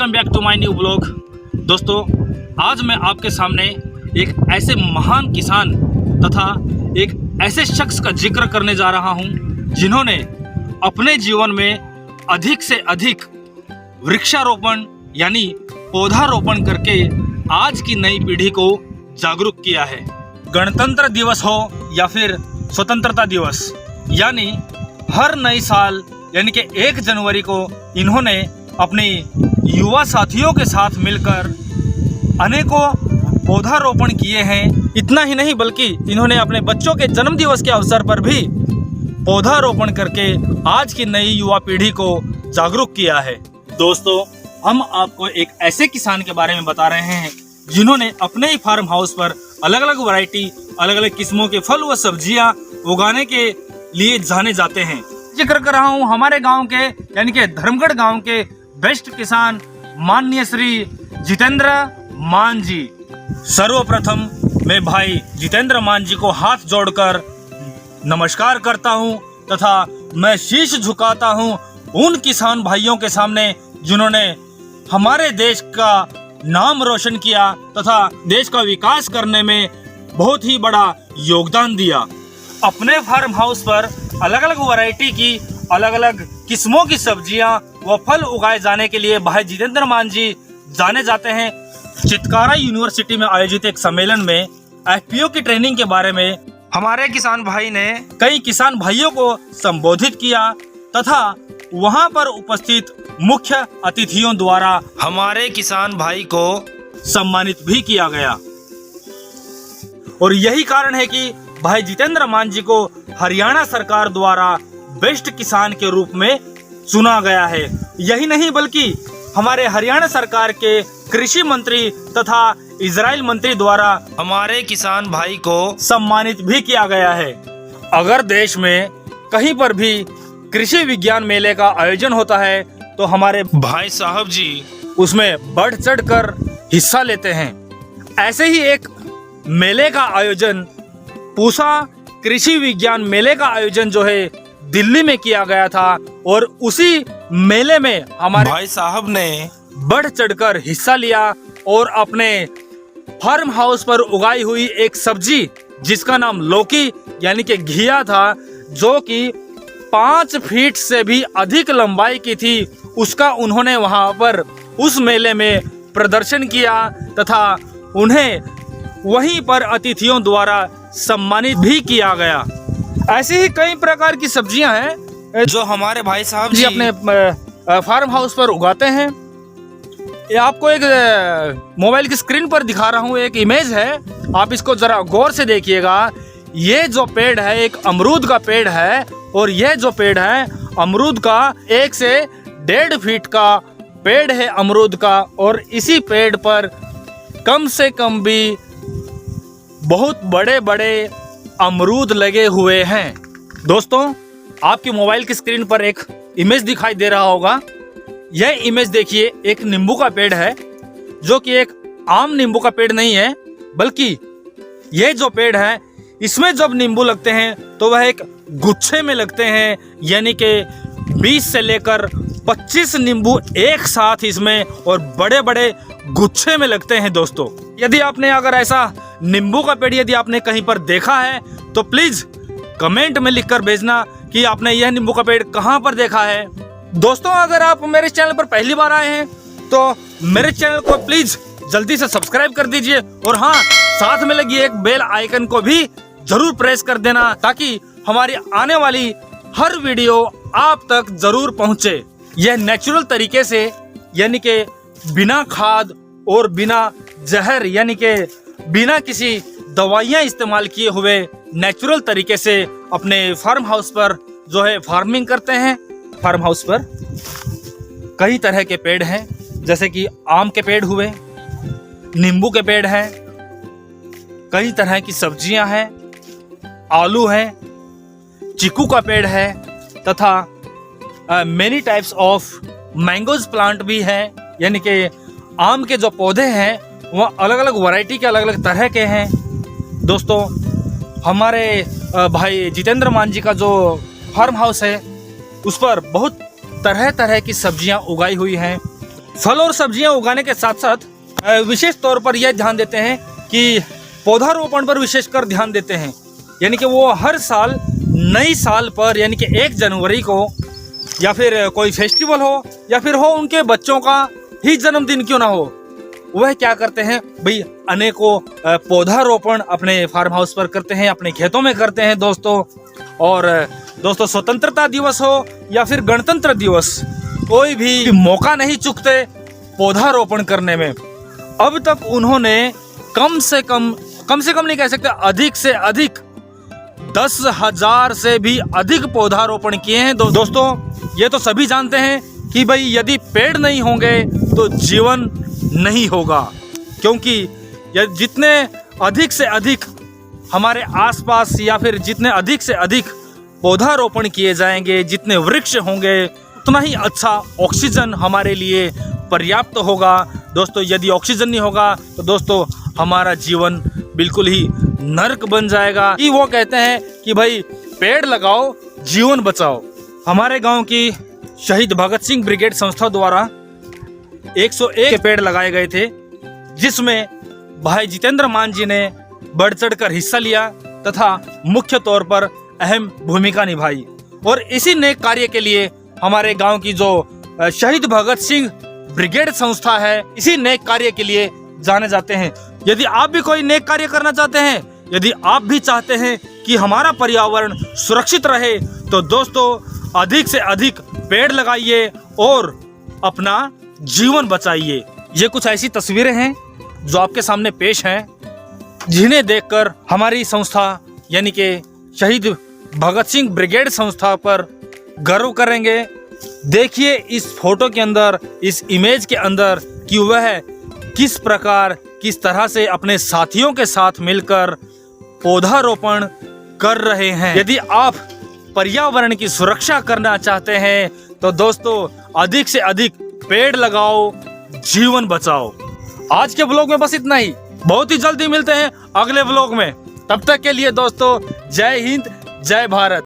Welcome back to my new blog. दोस्तों, आज मैं आपके सामने एक ऐसे महान किसान तथा एक ऐसे शख्स का जिक्र करने जा रहा हूं जिन्होंने अपने जीवन में अधिक से अधिक वृक्षारोपण यानी पौधारोपण करके आज की नई पीढ़ी को जागरूक किया है। गणतंत्र दिवस हो या फिर स्वतंत्रता दिवस, यानी हर नए साल यानी कि 1 जनवरी को इन्होंने अपने युवा साथियों के साथ मिलकर अनेकों पौधारोपण किए हैं। इतना ही नहीं बल्कि इन्होंने अपने बच्चों के जन्मदिवस के अवसर पर भी पौधारोपण करके आज की नई युवा पीढ़ी को जागरूक किया है। दोस्तों, हम आपको एक ऐसे किसान के बारे में बता रहे हैं जिन्होंने अपने ही फार्म हाउस पर अलग अलग वैरायटी, अलग अलग किस्मों के फल व सब्जियां उगाने के लिए जाने जाते हैं। जिक्र कर रहा हूं हमारे गांव के यानी कि धर्मगढ़ गांव के बेस्ट किसान माननीय श्री जितेंद्र मान जी। सर्वप्रथम मैं भाई जितेंद्र मान जी को हाथ जोड़कर नमस्कार करता हूं तथा मैं शीश झुकाता हूं उन किसान भाइयों के सामने जिन्होंने हमारे देश का नाम रोशन किया तथा देश का विकास करने में बहुत ही बड़ा योगदान दिया। अपने फार्म हाउस पर अलग अलग वैरायटी की अलग अलग किस्मों की सब्जियां व फल उगाए जाने के लिए भाई जितेंद्र मान जी जाने जाते हैं। चितकारा यूनिवर्सिटी में आयोजित एक सम्मेलन में एफपीओ की ट्रेनिंग के बारे में हमारे किसान भाई ने कई किसान भाइयों को संबोधित किया तथा वहां पर उपस्थित मुख्य अतिथियों द्वारा हमारे किसान भाई को सम्मानित भी किया गया। और यही कारण है कि भाई जितेंद्र मान जी को हरियाणा सरकार द्वारा बेस्ट किसान के रूप में चुना गया है। यही नहीं बल्कि हमारे हरियाणा सरकार के कृषि मंत्री तथा इजराइल मंत्री द्वारा हमारे किसान भाई को सम्मानित भी किया गया है। अगर देश में कहीं पर भी कृषि विज्ञान मेले का आयोजन होता है तो हमारे भाई साहब जी उसमें बढ़ चढ़कर हिस्सा लेते हैं। ऐसे ही एक मेले का आयोजन पूसा कृषि विज्ञान मेले का आयोजन जो है दिल्ली में किया गया था और उसी मेले में हमारे भाई साहब ने बढ़ चढ़कर हिस्सा लिया और अपने फार्म हाउस पर उगाई हुई एक सब्जी जिसका नाम लौकी यानी कि घिया था, जो कि 5 फीट से भी अधिक लंबाई की थी, उसका उन्होंने वहां पर उस मेले में प्रदर्शन किया तथा उन्हें वहीं पर अतिथियों द्वारा सम्मानित भी किया गया। ऐसी ही कई प्रकार की सब्जियां हैं जो हमारे भाई साहब जी अपने फार्म हाउस पर उगाते हैं। ये आपको एक मोबाइल की स्क्रीन पर दिखा रहा हूँ, एक इमेज है, आप इसको जरा गौर से देखिएगा। ये जो पेड़ है एक अमरूद का पेड़ है और यह जो पेड़ है अमरूद का 1 से 1.5 फीट का पेड़ है अमरूद का, और इसी पेड़ पर कम से कम भी बहुत बड़े बड़े अमरूद लगे हुए हैं। दोस्तों, आपकी मोबाइल की स्क्रीन पर एक इमेज दिखाई दे रहा होगा। यह इमेज देखिए, एक नींबू का पेड़ है जो कि एक आम नींबू का पेड़ नहीं है, बल्कि यह जो पेड़ है इसमें जब नींबू लगते हैं तो वह एक गुच्छे में लगते हैं, यानी कि 20 से लेकर 25 नींबू एक साथ इसमें और बड़े बड़े गुच्छे में लगते हैं। दोस्तों, यदि आपने अगर ऐसा नींबू का पेड़ यदि आपने कहीं पर देखा है तो प्लीज कमेंट में लिखकर भेजना कि आपने यह नींबू का पेड़ कहां पर देखा है। दोस्तों, अगर आप मेरे चैनल पर पहली बार आए हैं तो मेरे चैनल को प्लीज जल्दी से सब्सक्राइब कर दीजिए और हाँ, साथ में लगी एक बेल आइकन को भी जरूर प्रेस कर देना ताकि हमारी आने वाली हर वीडियो आप तक जरूर पहुंचे। यह नेचुरल तरीके से यानी कि बिना खाद और बिना जहर यानी कि बिना किसी दवाइयां इस्तेमाल किए हुए नेचुरल तरीके से अपने फार्म हाउस पर जो है फार्मिंग करते हैं। फार्म हाउस पर कई तरह के पेड़ हैं, जैसे कि आम के पेड़ हुए, नींबू के पेड़ हैं, कई तरह की सब्जियां हैं, आलू हैं, चीकू का पेड़ है तथा many types of mangoes plant भी है, यानी कि आम के जो पौधे हैं वह अलग अलग वैरायटी के अलग अलग तरह के हैं। दोस्तों, हमारे भाई जितेंद्र मान जी का जो फार्म हाउस है उस पर बहुत तरह तरह की सब्जियां उगाई हुई हैं। फल और सब्जियां उगाने के साथ साथ विशेष तौर पर यह ध्यान देते हैं कि पौधारोपण पर विशेषकर ध्यान देते हैं। यानी कि वो हर साल नई साल पर, यानी कि 1 जनवरी को, या फिर कोई फेस्टिवल हो या फिर हो उनके बच्चों का ही जन्मदिन क्यों ना हो, वह क्या करते हैं भाई, अनेकों पौधारोपण अपने फार्म हाउस पर करते हैं, अपने खेतों में करते हैं दोस्तों। और दोस्तों स्वतंत्रता दिवस हो या फिर गणतंत्र दिवस, कोई भी मौका नहीं चूकते पौधारोपण करने में। अब तक उन्होंने कम से कम नहीं कह सकते, अधिक से अधिक 10,000 से भी अधिक पौधारोपण किए हैं दोस्तों। ये तो सभी जानते हैं कि भाई यदि पेड़ नहीं होंगे तो जीवन नहीं होगा, क्योंकि जितने अधिक से अधिक हमारे आसपास या फिर जितने अधिक से अधिक पौधारोपण किए जाएंगे, जितने वृक्ष होंगे, उतना ही अच्छा ऑक्सीजन हमारे लिए पर्याप्त होगा दोस्तों। यदि ऑक्सीजन नहीं होगा तो दोस्तों हमारा जीवन बिल्कुल ही नर्क बन जाएगा। कि वो कहते हैं कि भाई पेड़ लगाओ जीवन बचाओ। हमारे गांव की शहीद भगत सिंह ब्रिगेड संस्था द्वारा 101 पेड़ लगाए गए थे, जिसमें भाई जितेंद्र मान जी ने बढ़ चढ़कर हिस्सा लिया तथा मुख्य तौर पर अहम भूमिका निभाई। और इसी नेक कार्य के लिए हमारे गांव की जो शहीद भगत सिंह ब्रिगेड संस्था है, इसी नेक कार्य के लिए जाने जाते हैं। यदि आप भी कोई नेक कार्य करना चाहते हैं, यदि आप भी चाहते हैं कि हमारा पर्यावरण सुरक्षित रहे, तो दोस्तों अधिक से अधिक पेड़ लगाइए और अपना जीवन बचाइए। ये कुछ ऐसी तस्वीरें हैं जो आपके सामने पेश हैं, जिन्हें देखकर हमारी संस्था यानी कि शहीद भगत सिंह ब्रिगेड संस्था पर गर्व करेंगे। देखिए इस फोटो के अंदर, इस इमेज के अंदर कि वह किस प्रकार, किस तरह से अपने साथियों के साथ मिलकर पौधारोपण कर रहे हैं। यदि आप पर्यावरण की सुरक्षा करना चाहते हैं तो दोस्तों अधिक से अधिक पेड़ लगाओ, जीवन बचाओ। आज के ब्लॉग में बस इतना ही। बहुत ही जल्दी मिलते हैं अगले ब्लॉग में। तब तक के लिए दोस्तों जय हिंद, जय भारत।